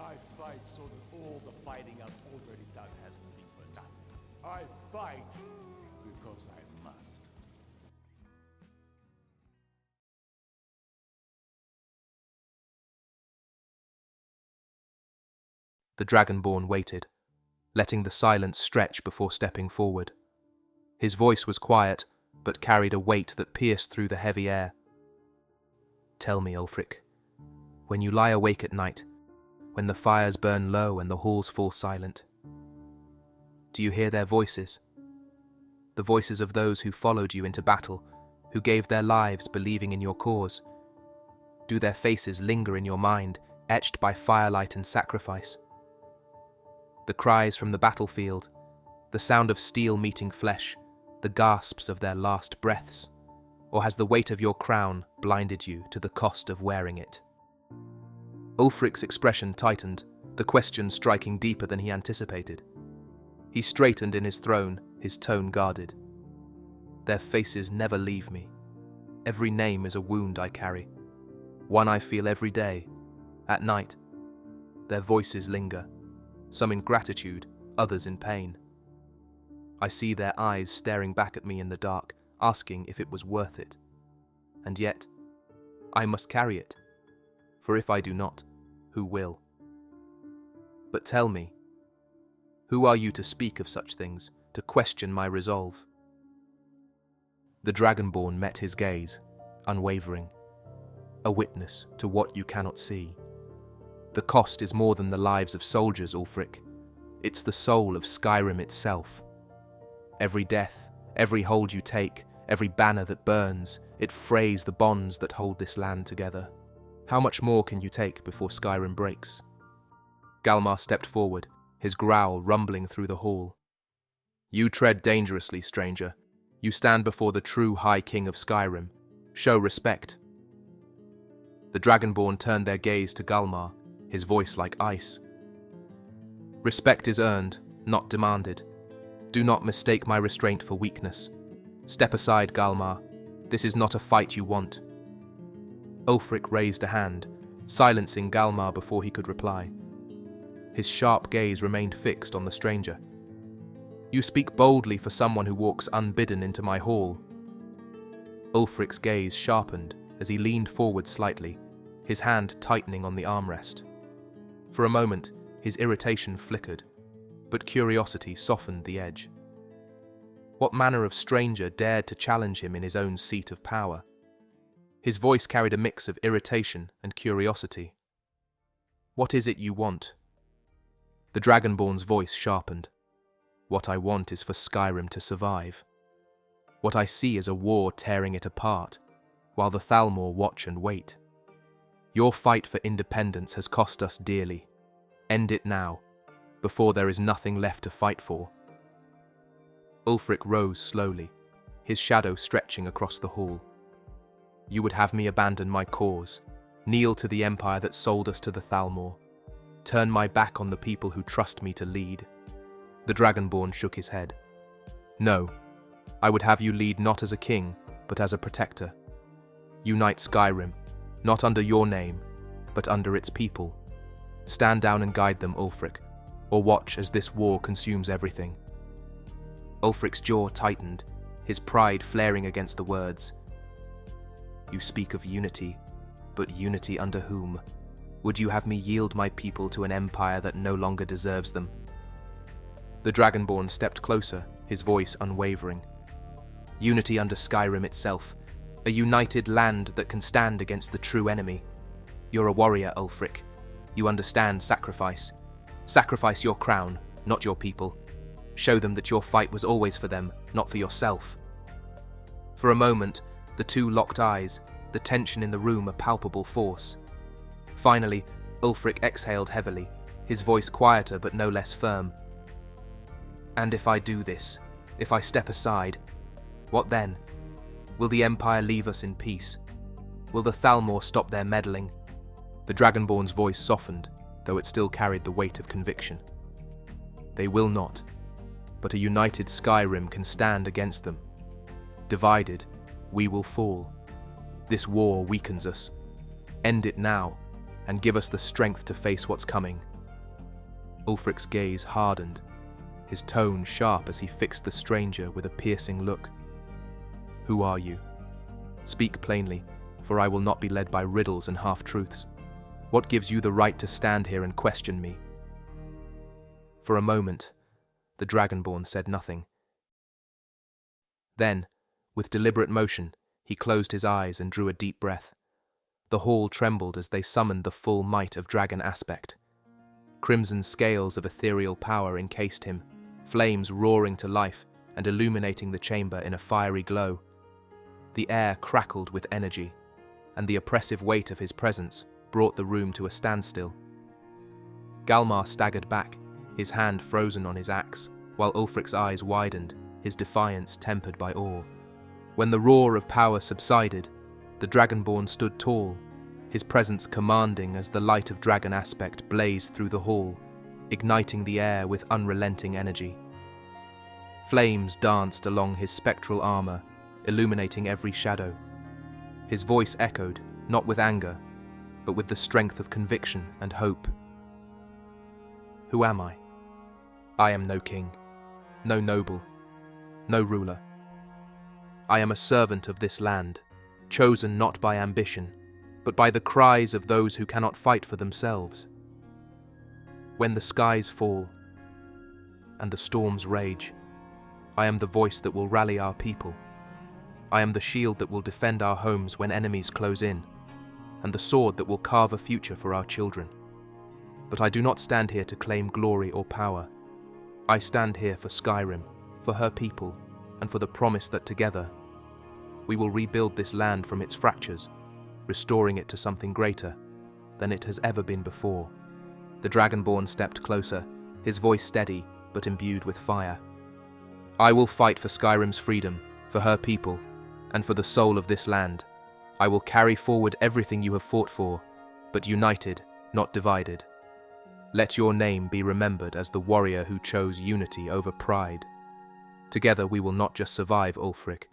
I fight so that all the fighting I've already done hasn't been for nothing. I fight because I must. The Dragonborn waited, letting the silence stretch before stepping forward. His voice was quiet, but carried a weight that pierced through the heavy air. Tell me, Ulfric, when you lie awake at night, when the fires burn low and the halls fall silent, do you hear their voices? The voices of those who followed you into battle, who gave their lives believing in your cause. Do their faces linger in your mind, etched by firelight and sacrifice? The cries from the battlefield, the sound of steel meeting flesh, the gasps of their last breaths, or has the weight of your crown blinded you to the cost of wearing it? Ulfric's expression tightened, the question striking deeper than he anticipated. He straightened in his throne, his tone guarded. Their faces never leave me. Every name is a wound I carry, one I feel every day, at night. Their voices linger, some in gratitude, others in pain. I see their eyes staring back at me in the dark, asking if it was worth it. And yet, I must carry it, for if I do not, who will? But tell me, who are you to speak of such things, to question my resolve? The Dragonborn met his gaze, unwavering, a witness to what you cannot see. The cost is more than the lives of soldiers, Ulfric. It's the soul of Skyrim itself. Every death, every hold you take, every banner that burns, it frays the bonds that hold this land together. How much more can you take before Skyrim breaks? Galmar stepped forward, his growl rumbling through the hall. You tread dangerously, stranger. You stand before the true High King of Skyrim. Show respect. The Dragonborn turned their gaze to Galmar, his voice like ice. Respect is earned, not demanded. Do not mistake my restraint for weakness. Step aside, Galmar. This is not a fight you want. Ulfric raised a hand, silencing Galmar before he could reply. His sharp gaze remained fixed on the stranger. You speak boldly for someone who walks unbidden into my hall. Ulfric's gaze sharpened as he leaned forward slightly, his hand tightening on the armrest. For a moment, his irritation flickered, but curiosity softened the edge. What manner of stranger dared to challenge him in his own seat of power? His voice carried a mix of irritation and curiosity. What is it you want? The Dragonborn's voice sharpened. What I want is for Skyrim to survive. What I see is a war tearing it apart, while the Thalmor watch and wait. Your fight for independence has cost us dearly. End it now, before there is nothing left to fight for. Ulfric rose slowly, his shadow stretching across the hall. You would have me abandon my cause, kneel to the empire that sold us to the Thalmor, turn my back on the people who trust me to lead. The Dragonborn shook his head. No, I would have you lead not as a king, but as a protector. Unite Skyrim, not under your name, but under its people. Stand down and guide them, Ulfric, or watch as this war consumes everything. Ulfric's jaw tightened, his pride flaring against the words. You speak of unity, but unity under whom? Would you have me yield my people to an empire that no longer deserves them? The Dragonborn stepped closer, his voice unwavering. Unity under Skyrim itself, a united land that can stand against the true enemy. You're a warrior, Ulfric. You understand sacrifice. Sacrifice your crown, not your people. Show them that your fight was always for them, not for yourself. For a moment, the two locked eyes, the tension in the room a palpable force. Finally, Ulfric exhaled heavily, his voice quieter but no less firm. And if I do this, if I step aside, what then? Will the Empire leave us in peace? Will the Thalmor stop their meddling? The Dragonborn's voice softened, though it still carried the weight of conviction. They will not, but a united Skyrim can stand against them. Divided, we will fall. This war weakens us. End it now, and give us the strength to face what's coming. Ulfric's gaze hardened, his tone sharp as he fixed the stranger with a piercing look. "Who are you? Speak plainly, for I will not be led by riddles and half-truths. What gives you the right to stand here and question me?" For a moment, the Dragonborn said nothing. Then, with deliberate motion, he closed his eyes and drew a deep breath. The hall trembled as they summoned the full might of dragon aspect. Crimson scales of ethereal power encased him, flames roaring to life and illuminating the chamber in a fiery glow. The air crackled with energy, and the oppressive weight of his presence brought the room to a standstill. Galmar staggered back, his hand frozen on his axe, while Ulfric's eyes widened, his defiance tempered by awe. When the roar of power subsided, the Dragonborn stood tall, his presence commanding as the light of dragon aspect blazed through the hall, igniting the air with unrelenting energy. Flames danced along his spectral armor, illuminating every shadow. His voice echoed, not with anger, but with the strength of conviction and hope. "Who am I? I am no king, no noble, no ruler. I am a servant of this land, chosen not by ambition, but by the cries of those who cannot fight for themselves. When the skies fall and the storms rage, I am the voice that will rally our people. I am the shield that will defend our homes when enemies close in, and the sword that will carve a future for our children. But I do not stand here to claim glory or power. I stand here for Skyrim, for her people, and for the promise that together we will rebuild this land from its fractures, restoring it to something greater than it has ever been before." The Dragonborn stepped closer, his voice steady but imbued with fire. "I will fight for Skyrim's freedom, for her people, and for the soul of this land. I will carry forward everything you have fought for, but united, not divided. Let your name be remembered as the warrior who chose unity over pride. Together we will not just survive Ulfric,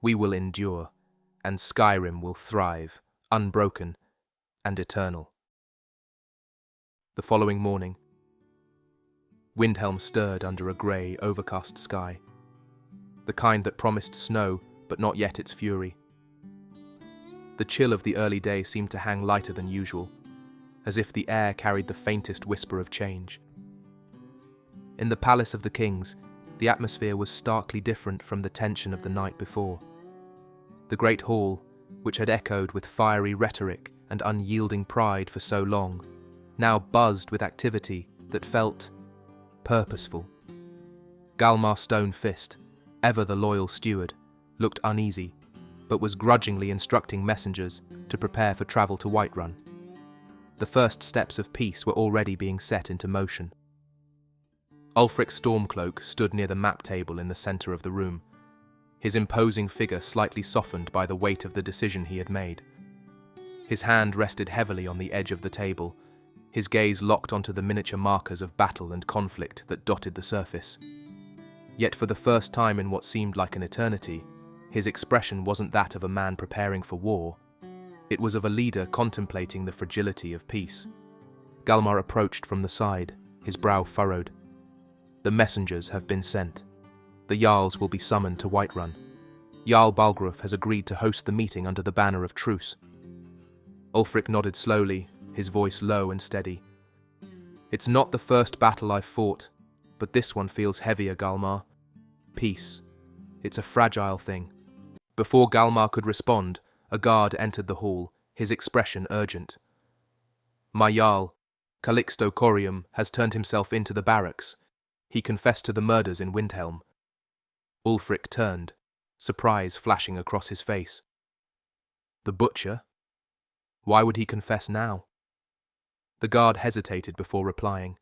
we will endure, and Skyrim will thrive, unbroken and eternal." The following morning, Windhelm stirred under a grey, overcast sky, the kind that promised snow but not yet its fury. The chill of the early day seemed to hang lighter than usual, as if the air carried the faintest whisper of change. In the Palace of the Kings, the atmosphere was starkly different from the tension of the night before. The great hall, which had echoed with fiery rhetoric and unyielding pride for so long, now buzzed with activity that felt purposeful. Galmar Stonefist, ever the loyal steward, looked uneasy, but was grudgingly instructing messengers to prepare for travel to Whiterun. The first steps of peace were already being set into motion. Ulfric Stormcloak stood near the map table in the centre of the room, his imposing figure slightly softened by the weight of the decision he had made. His hand rested heavily on the edge of the table, his gaze locked onto the miniature markers of battle and conflict that dotted the surface. Yet for the first time in what seemed like an eternity, his expression wasn't that of a man preparing for war. It was of a leader contemplating the fragility of peace. Galmar approached from the side, his brow furrowed. "The messengers have been sent. The Jarls will be summoned to Whiterun. Jarl Balgruuf has agreed to host the meeting under the banner of truce." Ulfric nodded slowly, his voice low and steady. "It's not the first battle I've fought, but this one feels heavier, Galmar. Peace. It's a fragile thing." Before Galmar could respond, a guard entered the hall, his expression urgent. "My Jarl, Calixto Corium, has turned himself into the barracks. He confessed to the murders in Windhelm." Ulfric turned, surprise flashing across his face. The butcher? Why would he confess now? The guard hesitated before replying.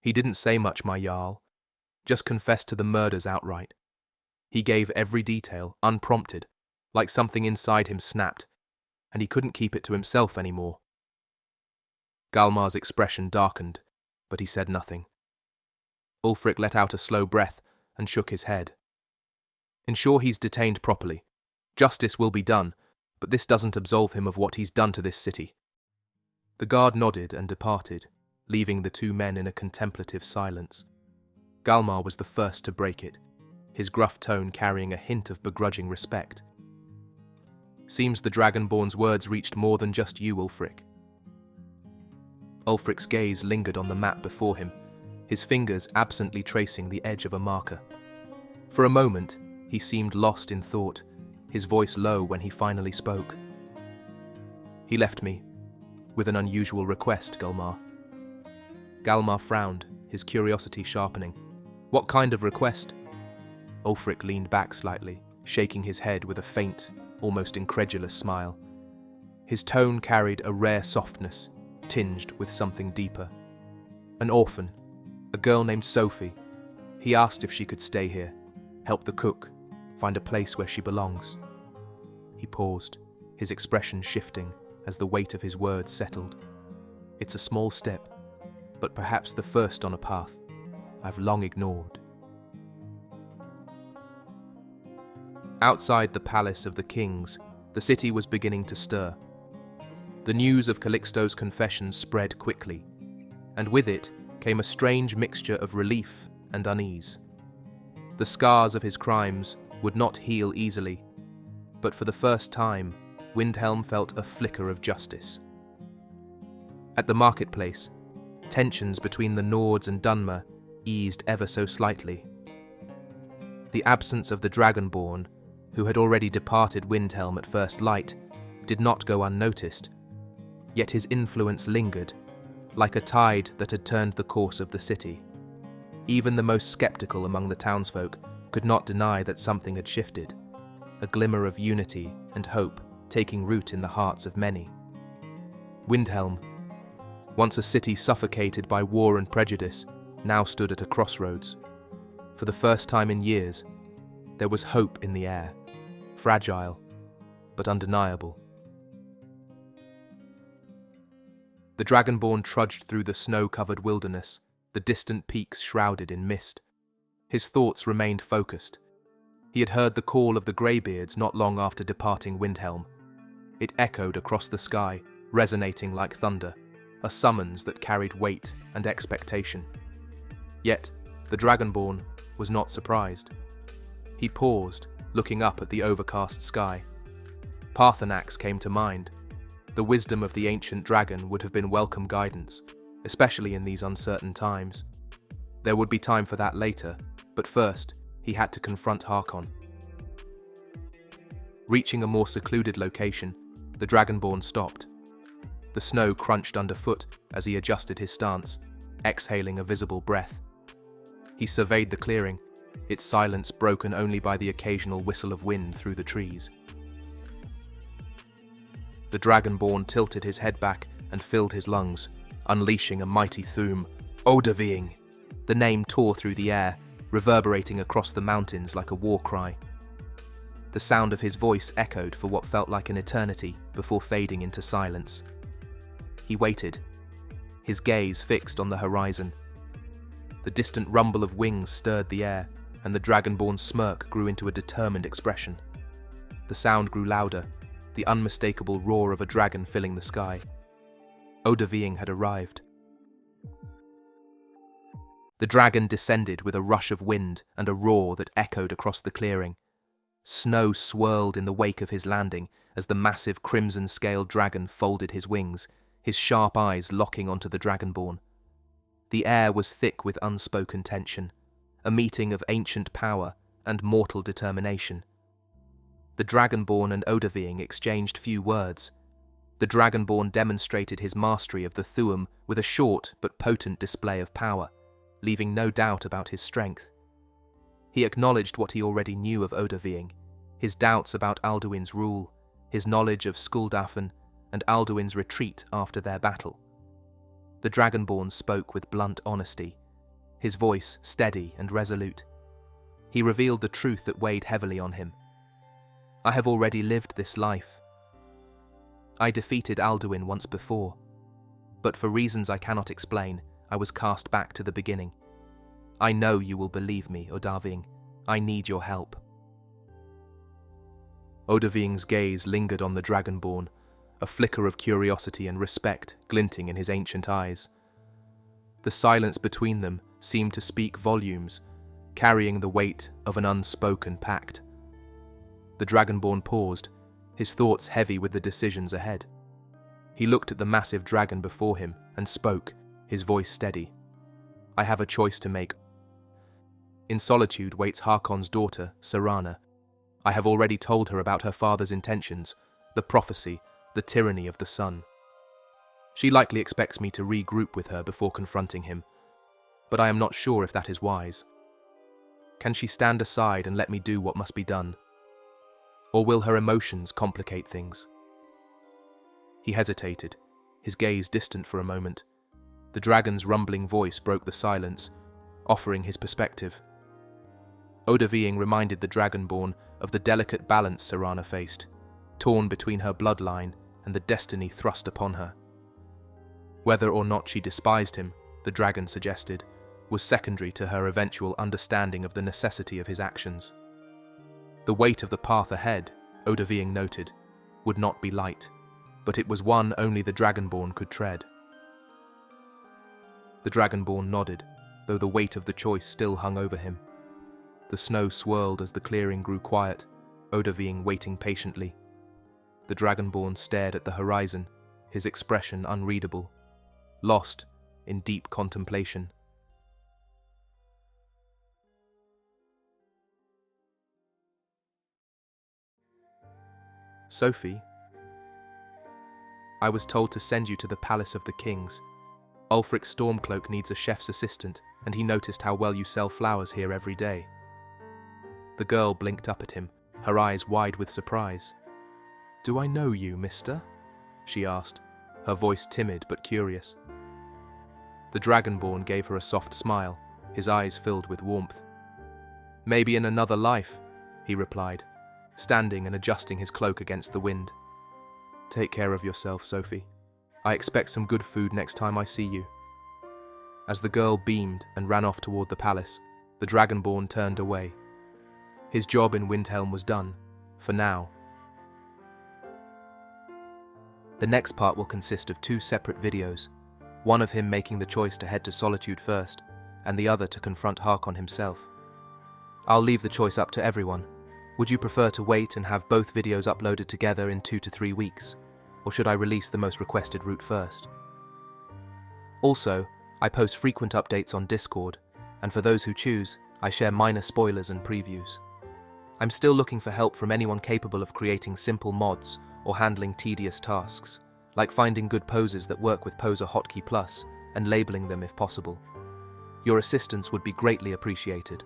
"He didn't say much, my Jarl. Just confessed to the murders outright. He gave every detail, unprompted, like something inside him snapped, and he couldn't keep it to himself anymore." Galmar's expression darkened, but he said nothing. Ulfric let out a slow breath and shook his head. "Ensure he's detained properly. Justice will be done, but this doesn't absolve him of what he's done to this city." The guard nodded and departed, leaving the two men in a contemplative silence. Galmar was the first to break it, his gruff tone carrying a hint of begrudging respect. "Seems the Dragonborn's words reached more than just you, Ulfric." Ulfric's gaze lingered on the map before him, his fingers absently tracing the edge of a marker. For a moment, he seemed lost in thought, his voice low when he finally spoke. "He left me with an unusual request, Galmar." Galmar frowned, his curiosity sharpening. "What kind of request?" Ulfric leaned back slightly, shaking his head with a faint, almost incredulous smile. His tone carried a rare softness, tinged with something deeper. "An orphan, a girl named Sofie. He asked if she could stay here, help the cook, find a place where she belongs." He paused, his expression shifting as the weight of his words settled. "It's a small step, but perhaps the first on a path I've long ignored." Outside the palace of the kings, the city was beginning to stir. The news of Calixto's confession spread quickly, and with it came a strange mixture of relief and unease. The scars of his crimes would not heal easily, but for the first time, Windhelm felt a flicker of justice. At the marketplace, tensions between the Nords and Dunmer eased ever so slightly. The absence of the Dragonborn, who had already departed Windhelm at first light, did not go unnoticed, yet his influence lingered, like a tide that had turned the course of the city. Even the most skeptical among the townsfolk could not deny that something had shifted, a glimmer of unity and hope taking root in the hearts of many. Windhelm, once a city suffocated by war and prejudice, now stood at a crossroads. For the first time in years, there was hope in the air, fragile but undeniable. The Dragonborn trudged through the snow-covered wilderness, the distant peaks shrouded in mist. His thoughts remained focused. He had heard the call of the Greybeards not long after departing Windhelm. It echoed across the sky, resonating like thunder, a summons that carried weight and expectation. Yet, the Dragonborn was not surprised. He paused, looking up at the overcast sky. Parthenax came to mind. The wisdom of the ancient dragon would have been welcome guidance, especially in these uncertain times. There would be time for that later, but first, he had to confront Harkon. Reaching a more secluded location, the Dragonborn stopped. The snow crunched underfoot as he adjusted his stance, exhaling a visible breath. He surveyed the clearing, its silence broken only by the occasional whistle of wind through the trees. The Dragonborn tilted his head back and filled his lungs, unleashing a mighty Thuum. Odahviing! The name tore through the air, reverberating across the mountains like a war cry. The sound of his voice echoed for what felt like an eternity before fading into silence. He waited, his gaze fixed on the horizon. The distant rumble of wings stirred the air, and the Dragonborn's smirk grew into a determined expression. The sound grew louder, the unmistakable roar of a dragon filling the sky. Odahviing had arrived. The dragon descended with a rush of wind and a roar that echoed across the clearing. Snow swirled in the wake of his landing as the massive crimson-scaled dragon folded his wings, his sharp eyes locking onto the Dragonborn. The air was thick with unspoken tension, a meeting of ancient power and mortal determination. The Dragonborn and Odahviing exchanged few words. The Dragonborn demonstrated his mastery of the Thuum with a short but potent display of power, leaving no doubt about his strength. He acknowledged what he already knew of Odahviing, his doubts about Alduin's rule, his knowledge of Skuldafn, and Alduin's retreat after their battle. The Dragonborn spoke with blunt honesty, his voice steady and resolute. He revealed the truth that weighed heavily on him. "I have already lived this life. I defeated Alduin once before, but for reasons I cannot explain, I was cast back to the beginning. I know you will believe me, Odahviing. I need your help." Odahviing's gaze lingered on the Dragonborn, a flicker of curiosity and respect glinting in his ancient eyes. The silence between them seemed to speak volumes, carrying the weight of an unspoken pact. The Dragonborn paused, his thoughts heavy with the decisions ahead. He looked at the massive dragon before him and spoke, his voice steady. I have a choice to make. In solitude waits Harkon's daughter, Serana. I have already told her about her father's intentions, the prophecy, the tyranny of the sun. She likely expects me to regroup with her before confronting him, but I am not sure if that is wise. Can she stand aside and let me do what must be done? Or will her emotions complicate things? He hesitated, his gaze distant for a moment. The dragon's rumbling voice broke the silence, offering his perspective. Odahviing reminded the Dragonborn of the delicate balance Serana faced, torn between her bloodline and the destiny thrust upon her. Whether or not she despised him, the dragon suggested, was secondary to her eventual understanding of the necessity of his actions. The weight of the path ahead, Odahviing noted, would not be light, but it was one only the Dragonborn could tread. The Dragonborn nodded, though the weight of the choice still hung over him. The snow swirled as the clearing grew quiet, Odahviing waiting patiently. The Dragonborn stared at the horizon, his expression unreadable, lost in deep contemplation. Sofie, I was told to send you to the Palace of the Kings. Ulfric's Stormcloak needs a chef's assistant, and he noticed how well you sell flowers here every day. The girl blinked up at him, her eyes wide with surprise. Do I know you, mister? She asked, her voice timid but curious. The Dragonborn gave her a soft smile, his eyes filled with warmth. Maybe in another life, he replied, standing and adjusting his cloak against the wind. Take care of yourself, Sofie. I expect some good food next time I see you. As the girl beamed and ran off toward the palace, the Dragonborn turned away. His job in Windhelm was done, for now. The next part will consist of 2 separate videos, one of him making the choice to head to Solitude first, and the other to confront Harkon himself. I'll leave the choice up to everyone. Would you prefer to wait and have both videos uploaded together in 2 to 3 weeks, or should I release the most requested route first? Also, I post frequent updates on Discord, and for those who choose, I share minor spoilers and previews. I'm still looking for help from anyone capable of creating simple mods or handling tedious tasks, like finding good poses that work with Poser Hotkey Plus and labeling them if possible. Your assistance would be greatly appreciated.